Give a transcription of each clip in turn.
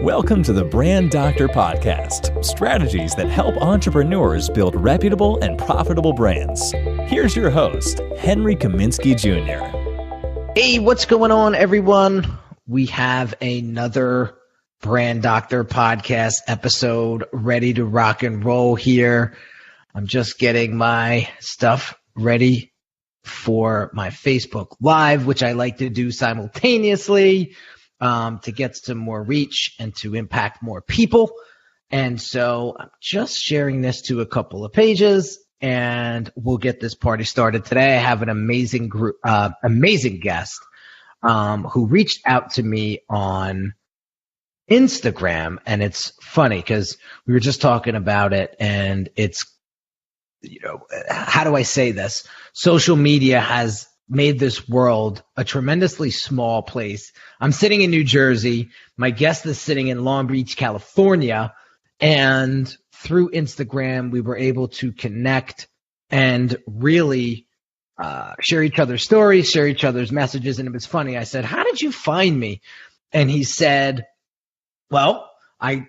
Welcome to the Brand Doctor Podcast, strategies that help entrepreneurs build reputable and profitable brands. Here's your host, Henry Kaminski Jr. Hey, what's going on, everyone? We have another Brand Doctor Podcast episode ready to rock and roll here. I'm just getting my stuff ready for my Facebook Live, which I like to do simultaneously to get some more reach and to impact more people. And so I'm just sharing this to a couple of pages, and we'll get this party started today. I have an amazing guest who reached out to me on Instagram, and it's funny because we were just talking about it, and it's, how do I say this? Social media has made this world a tremendously small place. I'm sitting in New Jersey. My guest is sitting in Long Beach, California. And through Instagram, we were able to connect and really share each other's stories, share each other's messages. And it was funny. I said, "How did you find me?" And he said, "Well, I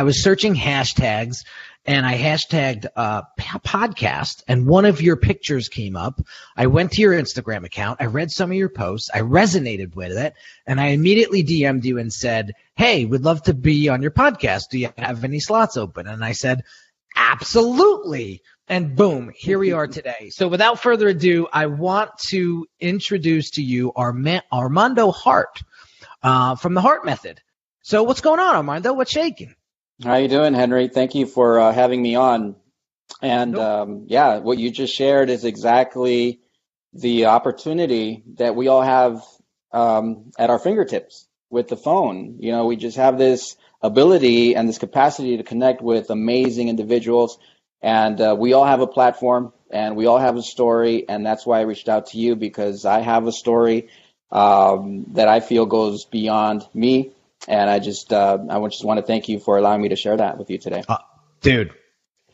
was searching hashtags, and I hashtagged podcast, and one of your pictures came up. I went to your Instagram account. I read some of your posts. I resonated with it, and I immediately DM'd you and said, 'Hey, we'd love to be on your podcast. Do you have any slots open?' And I said, 'Absolutely.' And boom, here we are today. So without further ado, I want to introduce to you Armando Hart from the Hart Method. So what's going on, Armando? What's shaking? How you doing, Henry? Thank you for having me on. And what you just shared is exactly the opportunity that we all have at our fingertips with the phone. We just have this ability and this capacity to connect with amazing individuals. And we all have a platform, and we all have a story. And that's why I reached out to you, because I have a story that I feel goes beyond me. And I just want to thank you for allowing me to share that with you today. Dude,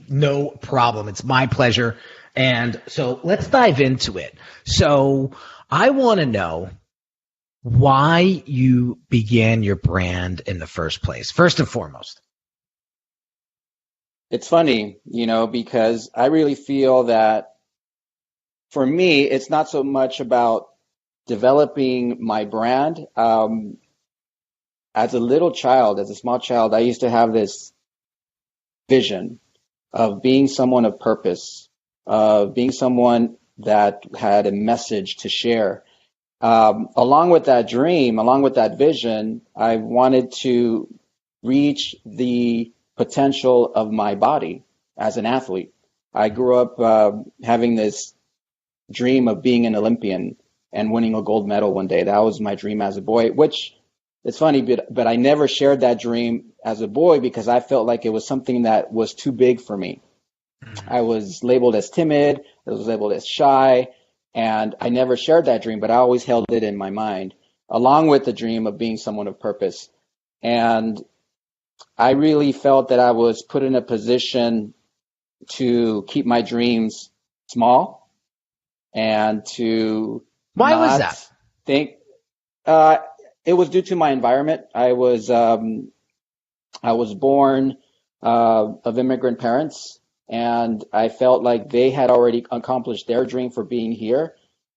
no problem. It's my pleasure. And so let's dive into it. So I want to know why you began your brand in the first place, first and foremost. It's funny, because I really feel that for me, it's not so much about developing my brand. As a small child, I used to have this vision of being someone of purpose, of being someone that had a message to share. Along with that dream, along with that vision, I wanted to reach the potential of my body as an athlete. I grew up having this dream of being an Olympian and winning a gold medal one day. That was my dream as a boy, which it's funny, but I never shared that dream as a boy because I felt like it was something that was too big for me. I was labeled as timid, I was labeled as shy, and I never shared that dream, but I always held it in my mind, along with the dream of being someone of purpose. And I really felt that I was put in a position to keep my dreams small and to Why was that? Think it was due to my environment. I was born of immigrant parents, and I felt like they had already accomplished their dream for being here.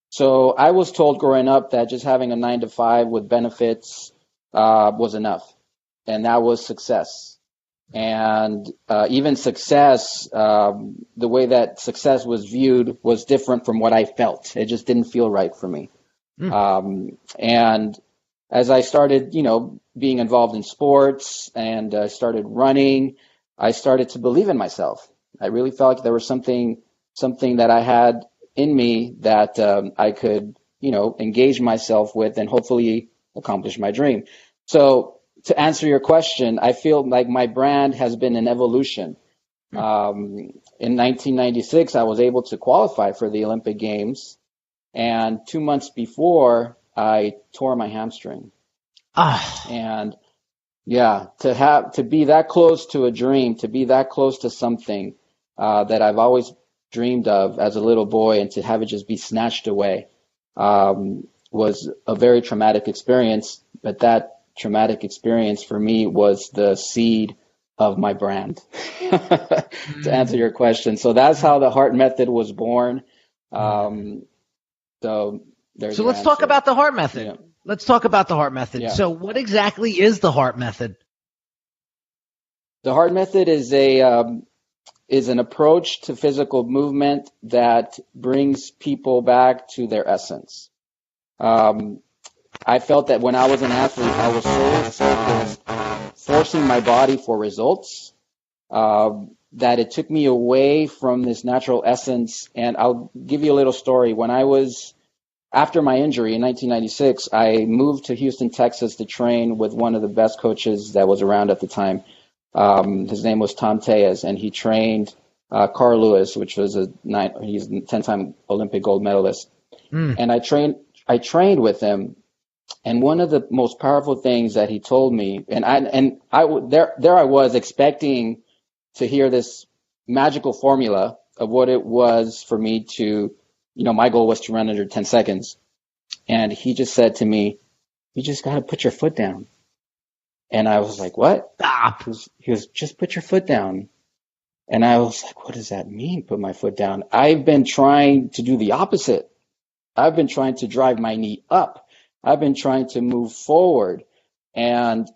So I was told growing up that just having a 9-to-5 with benefits was enough, and that was success. And even success, the way that success was viewed was different from what I felt. It just didn't feel right for me. And as I started, being involved in sports and started running, I started to believe in myself. I really felt like there was something that I had in me that I could, engage myself with and hopefully accomplish my dream. So to answer your question, I feel like my brand has been an evolution. In 1996, I was able to qualify for the Olympic Games. And 2 months before, I tore my hamstring. And to be that close to a dream, to be that close to something that I've always dreamed of as a little boy, and to have it just be snatched away was a very traumatic experience. But that traumatic experience for me was the seed of my brand, to answer your question. So that's how the Hart method was born. So let's talk about the Hart method. Yeah. Let's talk about the Hart method. Yeah. So what exactly is the Hart method? The Hart method is an approach to physical movement that brings people back to their essence. I felt that when I was an athlete, I was so forcing my body for results that it took me away from this natural essence. And I'll give you a little story. After my injury in 1996, I moved to Houston, Texas to train with one of the best coaches that was around at the time. His name was Tom Tejas, and he trained Carl Lewis, which was he's a 10-time Olympic gold medalist. And I trained with him. And one of the most powerful things that he told me, and I was expecting to hear this magical formula of what it was for me to, my goal was to run under 10 seconds. And he just said to me, "You just got to put your foot down." And I was like, "What?" Stop. He was, "Just put your foot down." And I was like, "What does that mean, put my foot down?" I've been trying to do the opposite. I've been trying to drive my knee up. I've been trying to move forward. And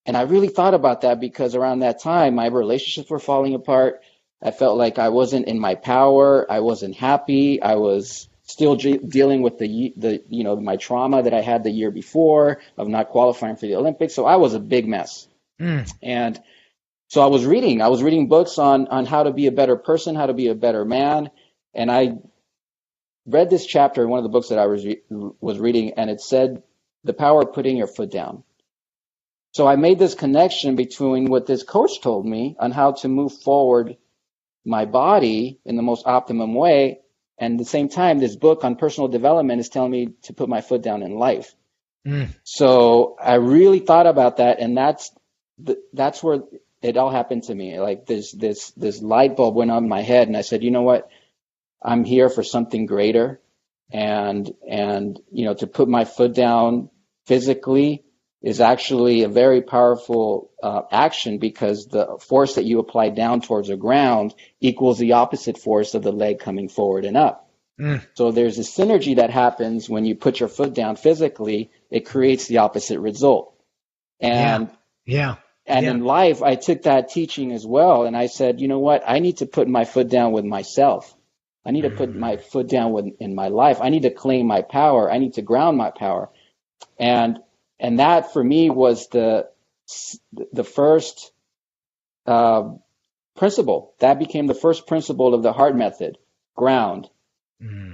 I really thought about that because around that time, my relationships were falling apart. I felt like I wasn't in my power. I wasn't happy. I was still dealing with my trauma that I had the year before of not qualifying for the Olympics. So I was a big mess. And so I was reading books on how to be a better person, how to be a better man. And I read this chapter in one of the books that I was reading, and it said the power of putting your foot down. So I made this connection between what this coach told me on how to move forward my body in the most optimum way, and at the same time, this book on personal development is telling me to put my foot down in life. So I really thought about that, and that's where it all happened to me. Like this light bulb went on in my head, and I said, "You know what? I'm here for something greater, and to put my foot down physically is actually a very powerful action, because the force that you apply down towards the ground equals the opposite force of the leg coming forward and up. So there's a synergy that happens when you put your foot down physically. It creates the opposite result. And in life, I took that teaching as well, and I said, you know what? I need to put my foot down with myself. I need to put my foot down in my life. I need to claim my power. I need to ground my power. And that for me was the first principle. That became the first principle of the Hart method. Ground.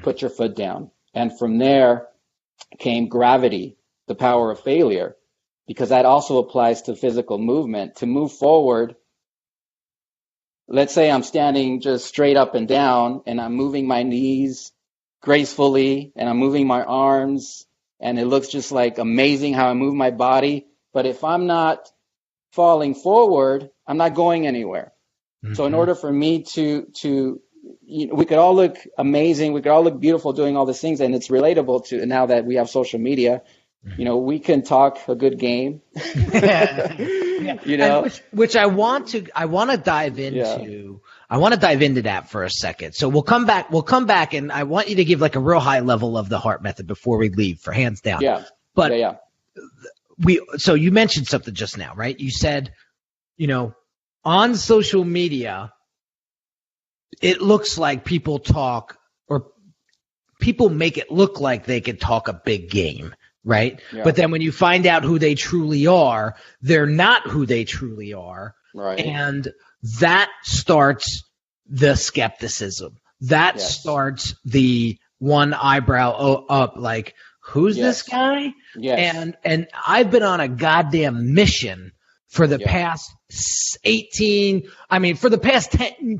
Put your foot down. And from there came gravity, the power of failure, because that also applies to physical movement. To move forward, let's say I'm standing just straight up and down, and I'm moving my knees gracefully, and I'm moving my arms, and it looks just like amazing how I move my body. But if I'm not falling forward, I'm not going anywhere. So in order for me to we could all look amazing, we could all look beautiful doing all these things, and it's relatable to now that we have social media. We can talk a good game. Which I want to dive into. I want to dive into that for a second. So we'll come back and I want you to give like a real high level of the Hart method before we leave, for hands down. So you mentioned something just now, right? You said, on social media, it looks like people talk, or people make it look like they can talk a big game. Right. Yeah. But then when you find out who they truly are, they're not who they truly are. Right. And that starts the skepticism. That starts the one eyebrow up, like, who's this guy? Yes. And I've been on a goddamn mission for the past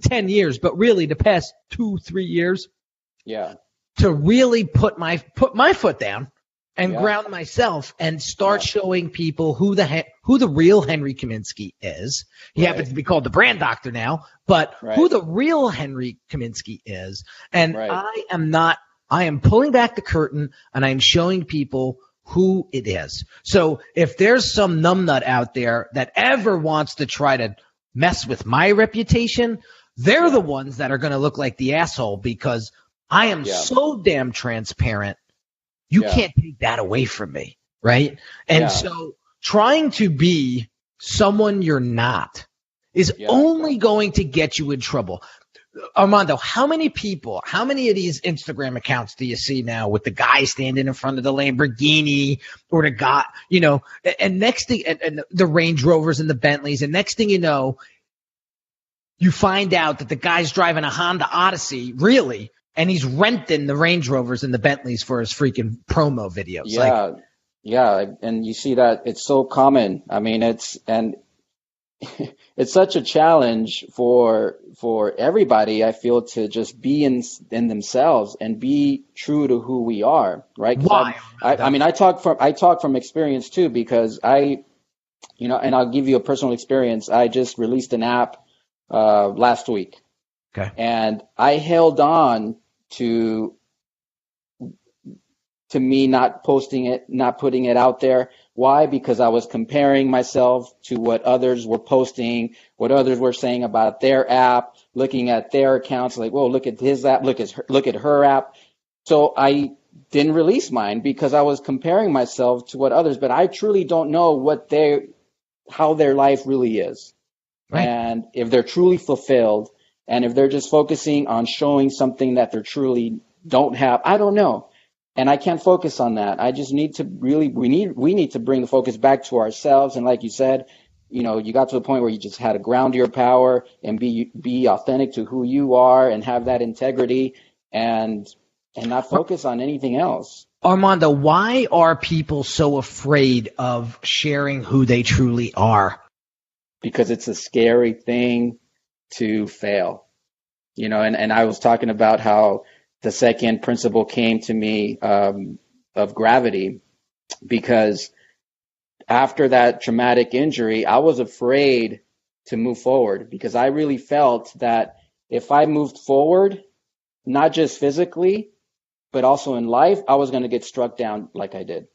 10 years, but really the past 2-3 years. Yeah. To really put my foot down and ground myself and start showing people who the real Henry Kaminski is. He happens to be called the brand doctor now, but who the real Henry Kaminski is. And I am pulling back the curtain, and I am showing people who it is. So if there's some numbnut out there that ever wants to try to mess with my reputation, they're the ones that are going to look like the asshole because I am so damn transparent. You can't take that away from me, right? And so trying to be someone you're not is only going to get you in trouble. Armando, how many of these Instagram accounts do you see now with the guy standing in front of the Lamborghini or the guy, and next thing, and the Range Rovers and the Bentleys, and next thing you know, you find out that the guy's driving a Honda Odyssey, really, and he's renting the Range Rovers and the Bentleys for his freaking promo videos. Yeah, and you see that it's so common. I mean, it's such a challenge for everybody, I feel, to just be in themselves and be true to who we are, right? Why? I talk from experience too, because and I'll give you a personal experience. I just released an app last week. Okay. And I held on to me not posting it, not putting it out there. Why? Because I was comparing myself to what others were posting, what others were saying about their app, looking at their accounts, like, whoa, look at his app, look at her app. So I didn't release mine because I was comparing myself to what others, but I truly don't know how their life really is. Right. And if they're truly fulfilled, and if they're just focusing on showing something that they truly don't have, I don't know. And I can't focus on that. I just need to we need to bring the focus back to ourselves. And like you said, you got to a point where you just had to ground your power and be authentic to who you are and have that integrity and not focus on anything else. Armando, why are people so afraid of sharing who they truly are? Because it's a scary thing to fail, and I was talking about how the second principle came to me of gravity, because after that traumatic injury, I was afraid to move forward because I really felt that if I moved forward, not just physically, but also in life, I was going to get struck down like I did.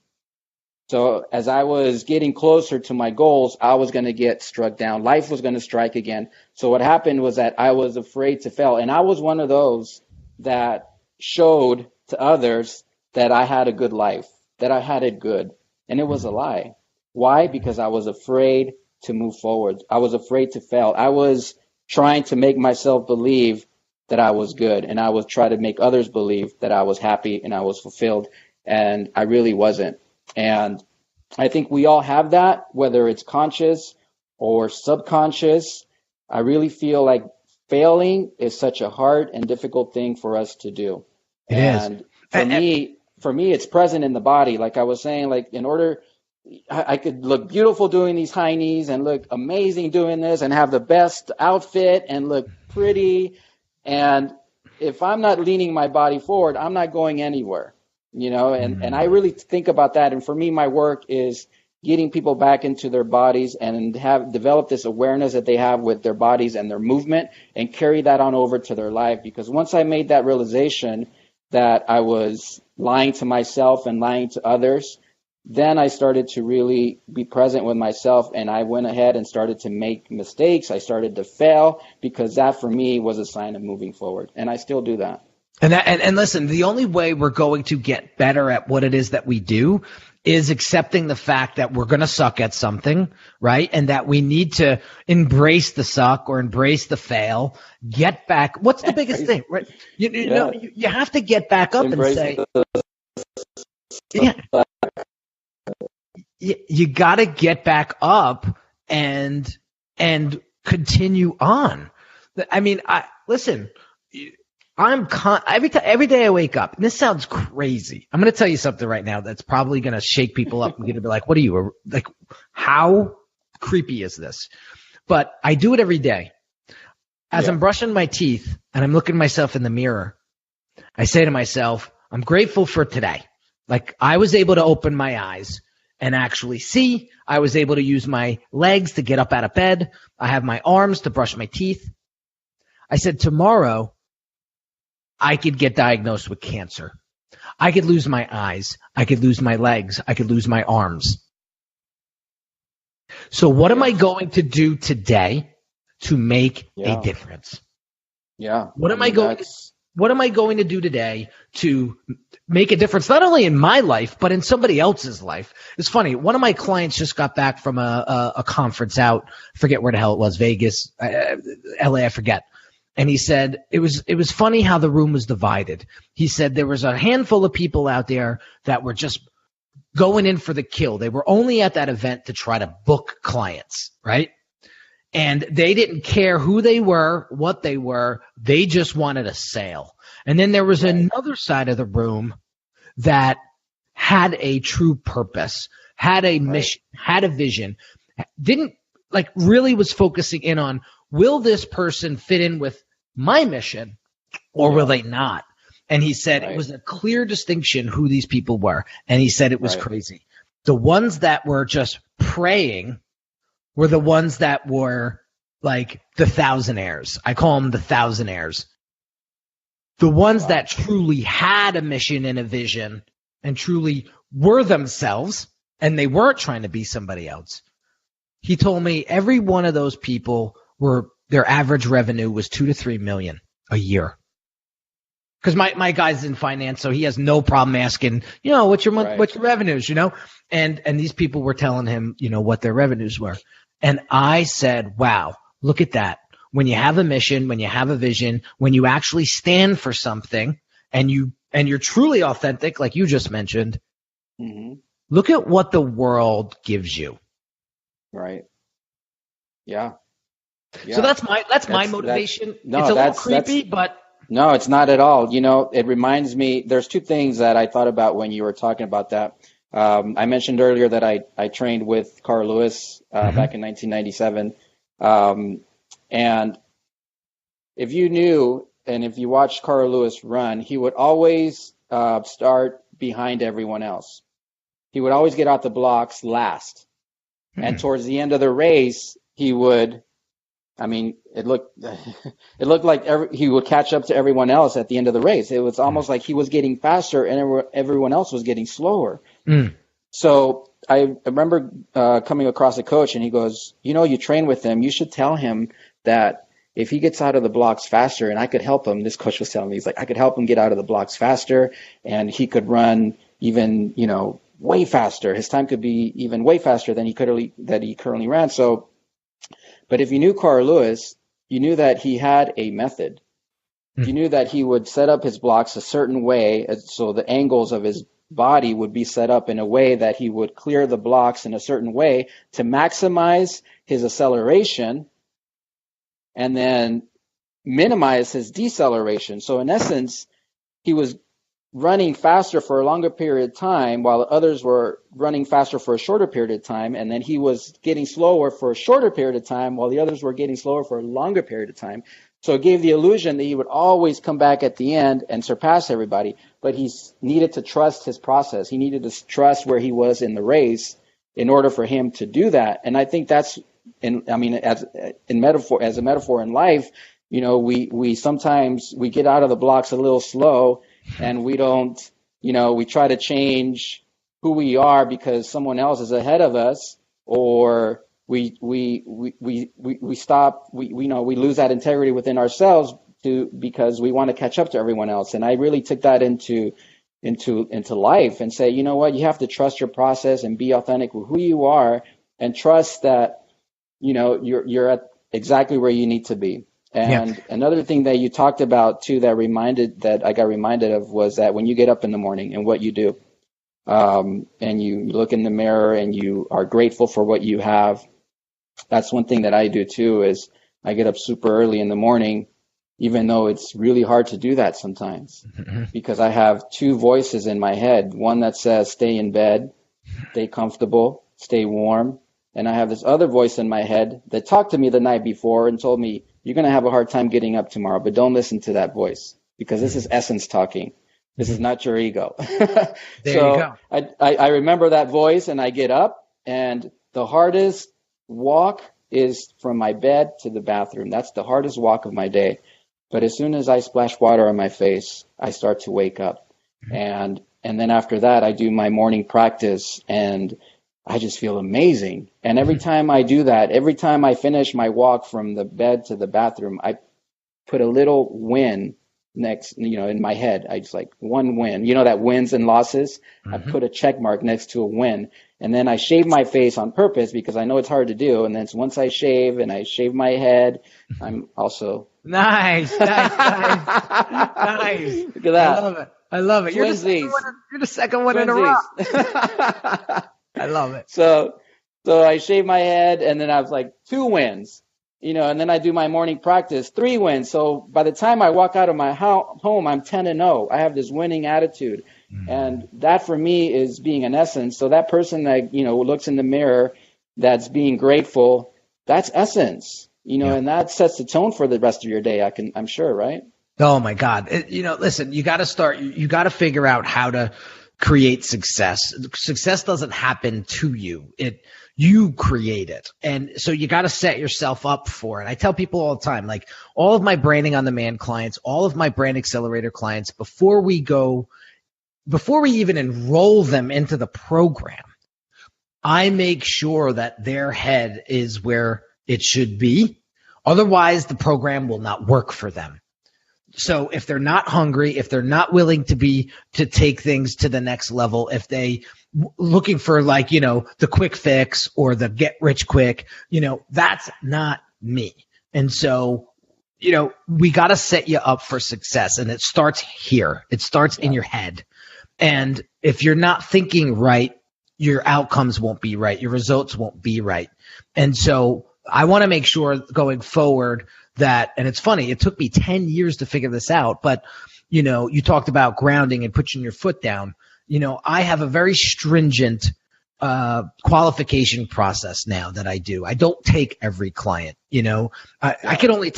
So as I was getting closer to my goals, I was going to get struck down. Life was going to strike again. So what happened was that I was afraid to fail. And I was one of those that showed to others that I had a good life, that I had it good. And it was a lie. Why? Because I was afraid to move forward. I was afraid to fail. I was trying to make myself believe that I was good. And I was trying to make others believe that I was happy and I was fulfilled. And I really wasn't. And I think we all have that, whether it's conscious or subconscious. I really feel like failing is such a hard and difficult thing for us to do. It is. For me, it's present in the body. Like I was saying, like I could look beautiful doing these high knees and look amazing doing this and have the best outfit and look pretty. And if I'm not leaning my body forward, I'm not going anywhere. And I really think about that. And for me, my work is getting people back into their bodies and develop this awareness that they have with their bodies and their movement and carry that on over to their life. Because once I made that realization that I was lying to myself and lying to others, then I started to really be present with myself, and I went ahead and started to make mistakes. I started to fail because that for me was a sign of moving forward. And I still do that. And listen, the only way we're going to get better at what it is that we do is accepting the fact that we're going to suck at something, right? And that we need to embrace the suck or embrace the fail, get back. What's the biggest thing, right? You have to get back up embrace and say, you got to get back up and continue on. I mean, listen. Every day I wake up, and this sounds crazy. I'm going to tell you something right now that's probably going to shake people up and going to be like, what are you, like, how creepy is this? But I do it every day. As I'm brushing my teeth and I'm looking myself in the mirror, I say to myself, I'm grateful for today. Like, I was able to open my eyes and actually see. I was able to use my legs to get up out of bed. I have my arms to brush my teeth. I said, tomorrow, I could get diagnosed with cancer. I could lose my eyes. I could lose my legs. I could lose my arms. So what am I going to do today to make a difference? Yeah. What am I going to do today to make a difference, not only in my life, but in somebody else's life? It's funny. One of my clients just got back from a conference out. I forget where the hell it was, Vegas, LA, I forget. And he said it was funny how the room was divided. He said there was a handful of people out there that were just going in for the kill. They were only at that event to try to book clients, right? And they didn't care who they were, what they were. They just wanted a sale. And then there was another side of the room that had a true purpose, had a mission, had a vision, didn't really was focusing in on, will this person fit in with my mission or will they not? And he said it was a clear distinction who these people were. And he said it was crazy. The ones that were just praying were the ones that were like the thousandaires. I call them the thousandaires. The ones that truly had a mission and a vision and truly were themselves, and they weren't trying to be somebody else. He told me every one of those people their average revenue was 2 to 3 million a year. Because my guy's in finance, so he has no problem asking, what's your what's your revenues, And these people were telling him, what their revenues were. And I said, wow, look at that. When you have a mission, when you have a vision, when you actually stand for something and you're truly authentic, like you just mentioned, look at what the world gives you. Right. Yeah. So that's my motivation. It's a little creepy, but no, it's not at all. It reminds me, there's two things that I thought about when you were talking about that. I mentioned earlier that I trained with Carl Lewis back in 1997. And if you knew, and if you watched Carl Lewis run, he would always start behind everyone else. He would always get out the blocks last. And towards the end of the race, he would, it looked like he would catch up to everyone else at the end of the race. It was almost like he was getting faster and everyone else was getting slower. So I remember coming across a coach and he goes, you train with him. You should tell him that if he gets out of the blocks faster, and I could help him, this coach was telling me, he's like, I could help him get out of the blocks faster and he could run even, way faster. His time could be even way faster than he currently ran. So, but if you knew Carl Lewis, you knew that he had a method. You knew that he would set up his blocks a certain way, so the angles of his body would be set up in a way that he would clear the blocks in a certain way to maximize his acceleration and then minimize his deceleration. So in essence, he was running faster for a longer period of time while others were running faster for a shorter period of time. And then he was getting slower for a shorter period of time while the others were getting slower for a longer period of time. So it gave the illusion that he would always come back at the end and surpass everybody. But he needed to trust his process. He needed to trust where he was in the race in order for him to do that. And I think that's, as a metaphor in life, we sometimes we get out of the blocks a little slow. And we don't, we try to change who we are because someone else is ahead of us, or we stop, we lose that integrity within ourselves because we want to catch up to everyone else. And I really took that into life and say, you know what, you have to trust your process and be authentic with who you are and trust that, you're at exactly where you need to be. And another thing that you talked about too that I got reminded of was that when you get up in the morning and what you do, and you look in the mirror and you are grateful for what you have, that's one thing that I do too, is I get up super early in the morning, even though it's really hard to do that sometimes because I have two voices in my head, one that says, stay in bed, stay comfortable, stay warm. And I have this other voice in my head that talked to me the night before and told me, you're going to have a hard time getting up tomorrow, but don't listen to that voice because this is essence talking. This is not your ego. There you go. I remember that voice and I get up, and the hardest walk is from my bed to the bathroom. That's the hardest walk of my day. But as soon as I splash water on my face, I start to wake up. And then after that, I do my morning practice, and I just feel amazing. And every time I do that, every time I finish my walk from the bed to the bathroom, I put a little win next, in my head. I just like one win, that wins and losses. I put a check mark next to a win. And then I shave my face on purpose because I know it's hard to do. And then once I shave and I shave my head, I'm also nice. Look at that. I love it. You're the second one in a row. I love it. So I shave my head, and then I was like 2 wins, and then I do my morning practice, 3 wins. So by the time I walk out of my home, I'm 10-0. I have this winning attitude. And that for me is being an essence. So that person that, looks in the mirror, that's being grateful, that's essence, and that sets the tone for the rest of your day. I'm sure, right? Oh my God. Listen, you got to figure out how to create success. Success doesn't happen to you. You create it. And so you got to set yourself up for it. I tell people all the time, like all of my branding on demand clients, all of my brand accelerator clients, before we even enroll them into the program, I make sure that their head is where it should be. Otherwise, the program will not work for them. So if they're not hungry, if they're not willing to take things to the next level, if they looking for the quick fix or the get rich quick, that's not me. And so, we got to set you up for success, and it starts here. It starts in your head. And if you're not thinking right, your outcomes won't be right. Your results won't be right. And so I want to make sure going forward that, and it's funny, it took me 10 years to figure this out, but, you talked about grounding and putting your foot down. I have a very stringent qualification process now that I do. I don't take every client, I can only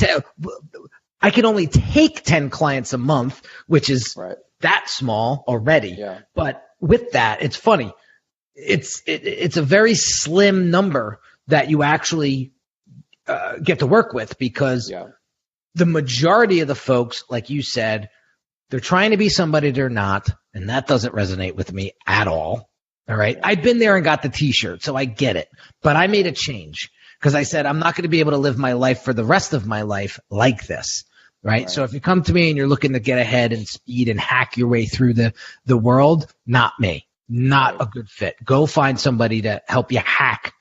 take 10 clients a month, which is that small already. Yeah. But with that, it's funny. It's a very slim number that you actually get to work with, because the majority of the folks, like you said, they're trying to be somebody they're not, and that doesn't resonate with me at all. All right. I've been there and got the t-shirt, so I get it. But I made a change because I said, I'm not going to be able to live my life for the rest of my life like this. Right. So if you come to me and you're looking to get ahead and speed and hack your way through the world, not me, not a good fit. Go find somebody to help you hack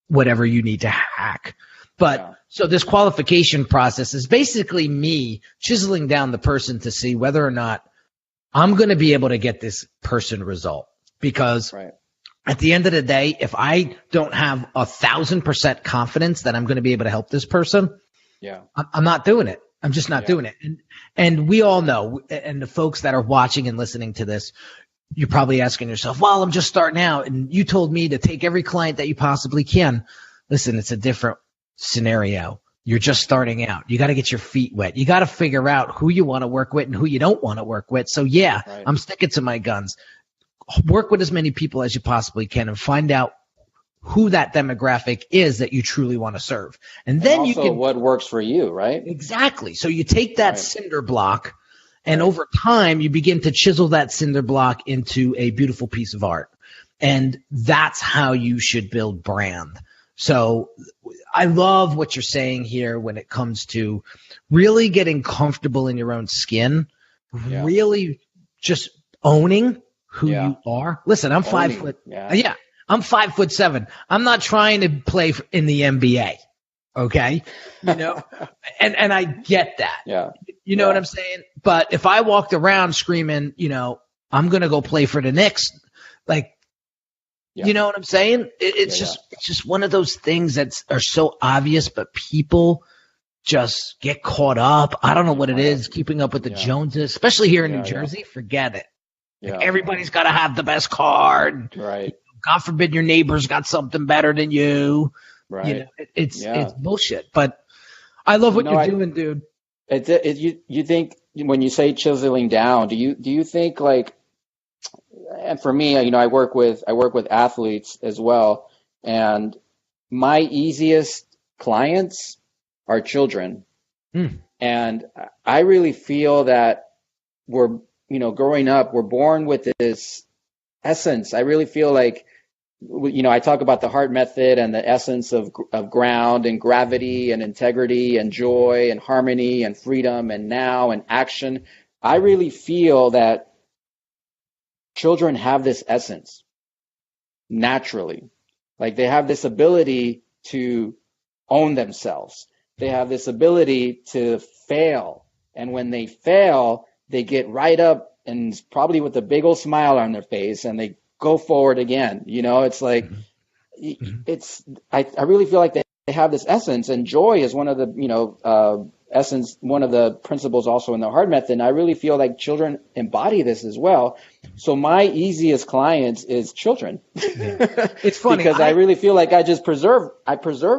whatever you need to hack. But so this qualification process is basically me chiseling down the person to see whether or not I'm going to be able to get this person result. Because at the end of the day, if I don't have 1,000% confidence that I'm going to be able to help this person, I'm not doing it. I'm just not doing it. And we all know, and the folks that are watching and listening to this, you're probably asking yourself, well, I'm just starting out, and you told me to take every client that you possibly can. Listen, it's a different scenario. You're just starting out. You got to get your feet wet. You got to figure out who you want to work with and who you don't want to work with. So I'm sticking to my guns. Work with as many people as you possibly can and find out who that demographic is that you truly want to serve. And then you can, what works for you, right? Exactly. So you take that cinder block, and over time you begin to chisel that cinder block into a beautiful piece of art. And that's how you should build brand. So I love what you're saying here when it comes to really getting comfortable in your own skin, really just owning who you are. Listen, I'm 5 foot. I'm 5'7". I'm not trying to play in the NBA. Okay. And I get that. You know what I'm saying? But if I walked around screaming, I'm going to go play for the Knicks, you know what I'm saying? It's just one of those things that are so obvious, but people just get caught up. I don't know what it is, keeping up with the Joneses, especially here in New Jersey. Forget it. Everybody's got to have the best card. Right. God forbid your neighbor's got something better than you. Right. It's bullshit. But I love what you're doing, dude. You think when you say chiseling down, do you think and for me, I work with athletes as well, and my easiest clients are children. And I really feel that we're growing up, we're born with this essence. I really feel like, I talk about the Hart method and the essence of ground and gravity and integrity and joy and harmony and freedom and now and action. I really feel that children have this essence naturally. Like they have this ability to own themselves. They have this ability to fail. And when they fail, they get right up and probably with a big old smile on their face and they go forward again. It's like, I really feel like they have this essence, and joy is one of the, essence, one of the principles also in the Hart method. And I really feel like children embody this as well. So my easiest clients is children. Yeah. It's funny because I really feel like I preserve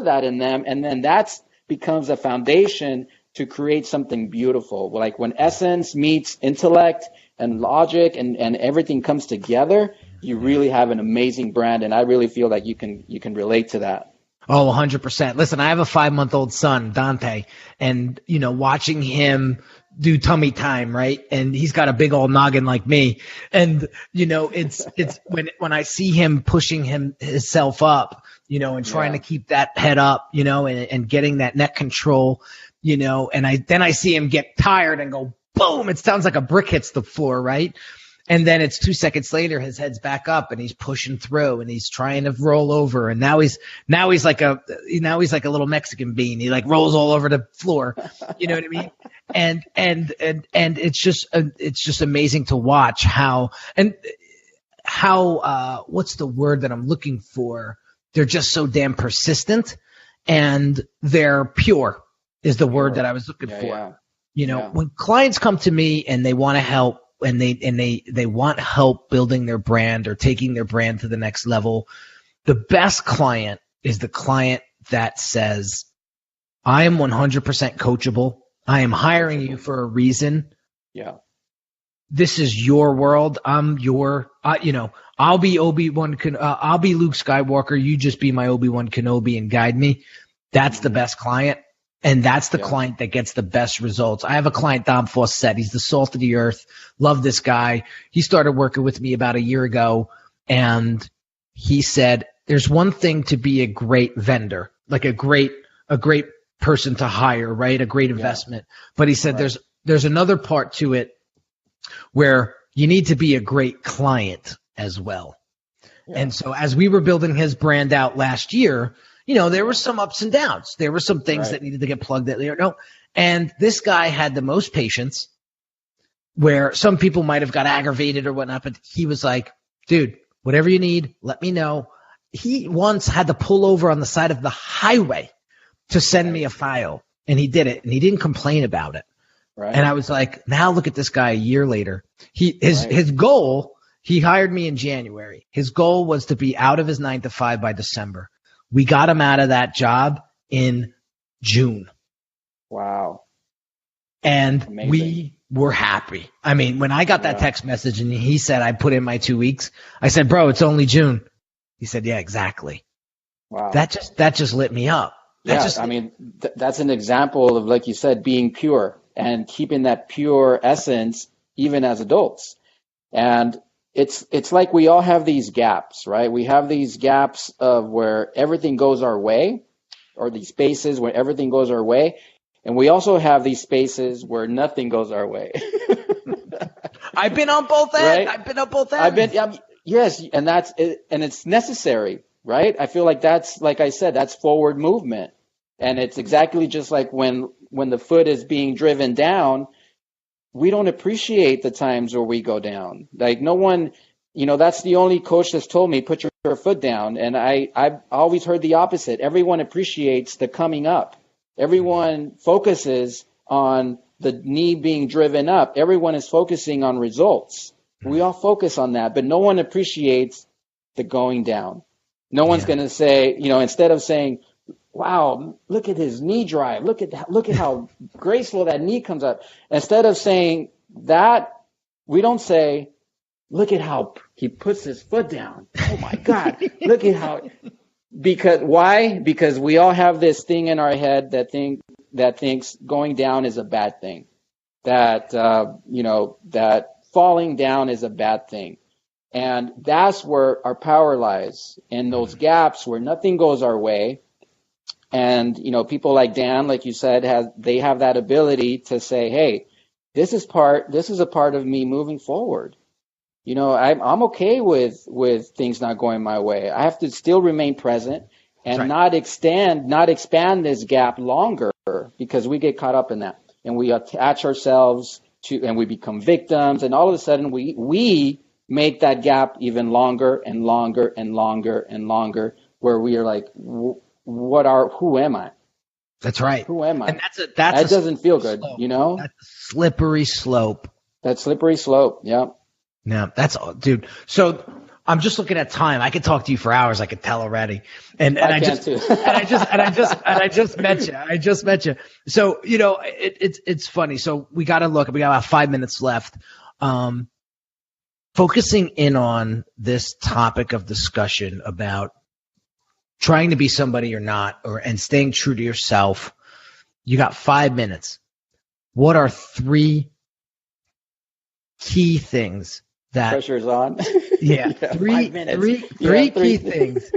that in them. And then that becomes a foundation to create something beautiful. Like when essence meets intellect and logic and everything comes together, you really have an amazing brand. And I really feel like you can relate to that. Oh, 100%. Listen, I have a 5-month-old son, Dante, and, watching him do tummy time, right? And he's got a big old noggin like me. And, it's when I see him pushing himself up, and trying to keep that head up, and getting that neck control, and I see him get tired and go, boom, it sounds like a brick hits the floor, right? And then it's 2 seconds later, his head's back up and he's pushing through and he's trying to roll over. And now he's like a little Mexican bean. He like rolls all over the floor. You know what I mean? And it's just amazing to watch how what's the word that I'm looking for? They're just so damn persistent and they're pure is the word that I was looking for. Yeah. When clients come to me and they want to help, and they want help building their brand or taking their brand to the next level, the best client is the client that says, I am 100% coachable. I am hiring you for a reason. Yeah. This is your world. I'm your, I'll be Obi-Wan, I'll be Luke Skywalker. You just be my Obi-Wan Kenobi and guide me. That's the best client. And that's the client that gets the best results. I have a client, Dom Fawcett. He's the salt of the earth. Love this guy. He started working with me about a year ago. And he said, there's one thing to be a great vendor, like a great person to hire, right? A great investment. But he said, there's another part to it where you need to be a great client as well. Yeah. And so as we were building his brand out last year, there were some ups and downs. There were some things that needed to get plugged in. And this guy had the most patience, where some people might have got aggravated or whatnot, but he was like, dude, whatever you need, let me know. He once had to pull over on the side of the highway to send me a file, and he did it, and he didn't complain about it. Right. And I was like, now look at this guy a year later. His goal, he hired me in January. His goal was to be out of his 9 to 5 by December. We got him out of that job in June. Wow. And amazing. We were happy. I mean, when I got that text message and he said, I put in my 2 weeks, I said, bro, it's only June. He said, yeah, exactly. Wow. That just lit me up. That's an example of, like you said, being pure and keeping that pure essence even as adults. And it's like we all have these gaps, right? We have these gaps of where everything goes our way, or these spaces where everything goes our way. And we also have these spaces where nothing goes our way. I've been on both ends. Right? I've been on both ends. Yes. And that's it. And it's necessary, right? I feel like that's, like I said, that's forward movement. And it's exactly just like when the foot is being driven down, we don't appreciate the times where we go down. Like no one, that's the only coach that's told me, put your foot down. And I've always heard the opposite. Everyone appreciates the coming up. Everyone focuses on the knee being driven up. Everyone is focusing on results. We all focus on that, but no one appreciates the going down. No one's going to say, instead of saying, wow, look at his knee drive. Look at how graceful that knee comes up. Instead of saying that, we don't say, look at how he puts his foot down. Oh my God. Look at how, why? Because we all have this thing in our head that thinks going down is a bad thing. That falling down is a bad thing. And that's where our power lies, in those gaps where nothing goes our way. And, people like Dan, like you said, they have that ability to say, hey, this is a part of me moving forward. I'm okay with things not going my way. I have to still remain present and not expand this gap longer, because we get caught up in that and we attach ourselves to, and we become victims. And all of a sudden we make that gap even longer and longer and longer and longer, where we are like, who am I? That's right. Who am I? And that doesn't feel good, slope. That's a slippery slope. That slippery slope. Yeah. Yeah, that's all, dude. So I'm just looking at time. I could talk to you for hours. I could tell already. And I just met you. I just met you. So, it's funny. So we got about 5 minutes left. Focusing in on this topic of discussion about trying to be somebody you're not, and staying true to yourself. You got 5 minutes. What are 3 key things that pressure's on? Yeah, yeah, three key things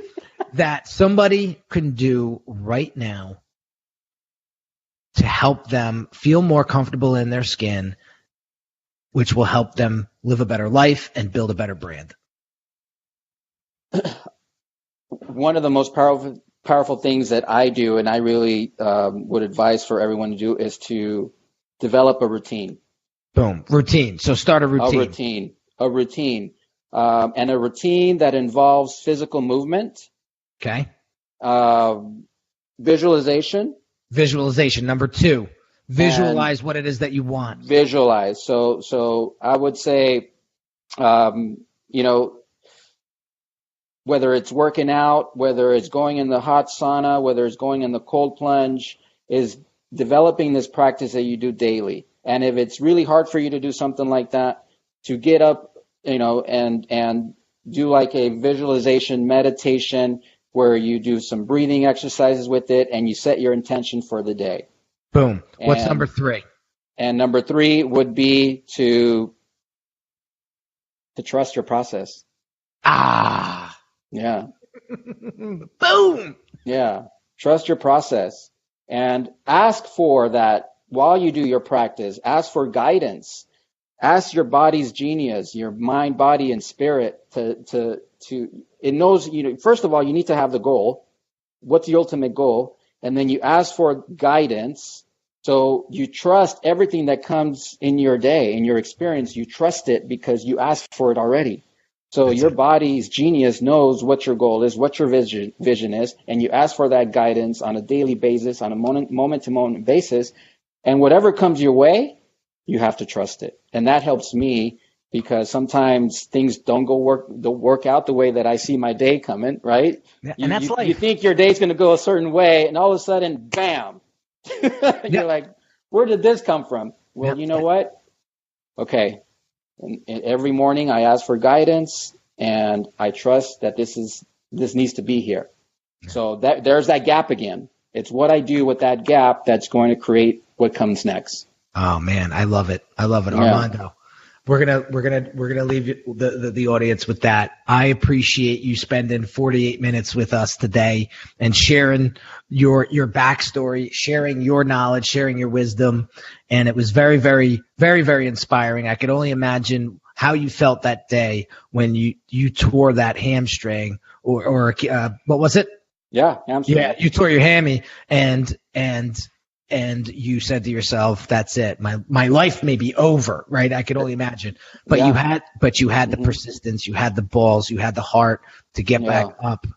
that somebody can do right now to help them feel more comfortable in their skin, which will help them live a better life and build a better brand. One of the most powerful things that I do, and I really would advise for everyone to do, is to develop a routine. Boom. Routine. So start a routine. A routine. And a routine that involves physical movement. Okay. Visualization. Number 2. Visualize what it is that you want. Visualize. So I would say, whether it's working out, whether it's going in the hot sauna, whether it's going in the cold plunge, is developing this practice that you do daily. And if it's really hard for you to do something like that, to get up, and do like a visualization meditation where you do some breathing exercises with it and you set your intention for the day. Boom. What's number 3? And number 3 would be to trust your process. Yeah. Boom. Yeah. Trust your process and ask for that while you do your practice. Ask for guidance. Ask your body's genius, your mind, body, and spirit to it knows, first of all, you need to have the goal. What's the ultimate goal? And then you ask for guidance. So you trust everything that comes in your day, in your experience. You trust it because you asked for it already. So your body's genius knows what your goal is, what your vision is, and you ask for that guidance on a daily basis, on a moment-to-moment basis. And whatever comes your way, you have to trust it. And that helps me, because sometimes things don't work out the way that I see my day coming, right? Yeah, and that's life. You think your day's going to go a certain way, and all of a sudden, bam, you're like, where did this come from? Well, you know what? Okay. And every morning I ask for guidance, and I trust that this needs to be here. So there's that gap again. It's what I do with that gap that's going to create what comes next. Oh man, I love it. Yeah. Armando. We're gonna leave the audience with that. I appreciate you spending 48 minutes with us today and sharing your backstory, sharing your knowledge, sharing your wisdom, and it was very, very, very, very inspiring. I could only imagine how you felt that day when you tore that hamstring or what was it? Yeah, hamstring. Yeah, you tore your hammy and you said to yourself, that's it. My life may be over, right? I could only imagine. But you had the persistence, you had the balls, you had the heart to get back up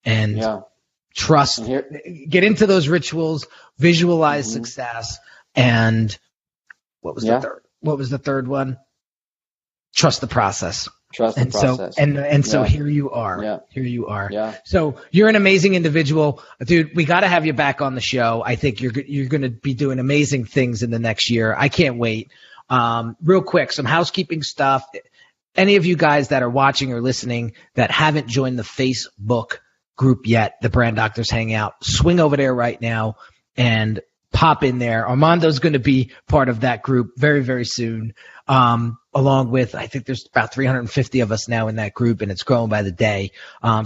and trust, get into those rituals, visualize success. And what was the third one? Trust the process. Trust the process. So here you are. Yeah. Here you are. Yeah. So you're an amazing individual, dude. We got to have you back on the show. I think you're going to be doing amazing things in the next year. I can't wait. Real quick, some housekeeping stuff. Any of you guys that are watching or listening that haven't joined the Facebook group yet, the Brand Doctors Hangout, swing over there right now and pop in there. Armando's going to be part of that group very, very soon. Along with, I think there's about 350 of us now in that group, and it's growing by the day.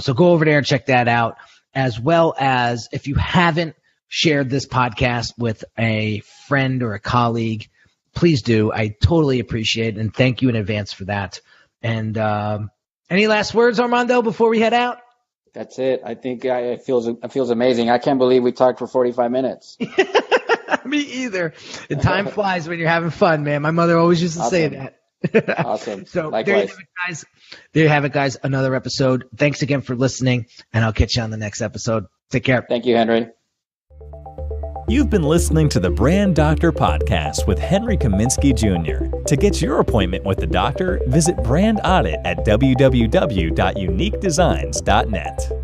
So go over there and check that out, as well as if you haven't shared this podcast with a friend or a colleague, please do. I totally appreciate it, and thank you in advance for that. And any last words, Armando, before we head out? That's it. I think it feels amazing. I can't believe we talked for 45 minutes. Me either. And time flies when you're having fun, man. My mother always used to say that. Awesome. So likewise. There you have it, guys. Another episode. Thanks again for listening, and I'll catch you on the next episode. Take care. Thank you, Henry. You've been listening to the Brand Doctor Podcast with Henry Kaminski Jr. To get your appointment with the doctor, visit Brand Audit at www.uniquedesignz.net.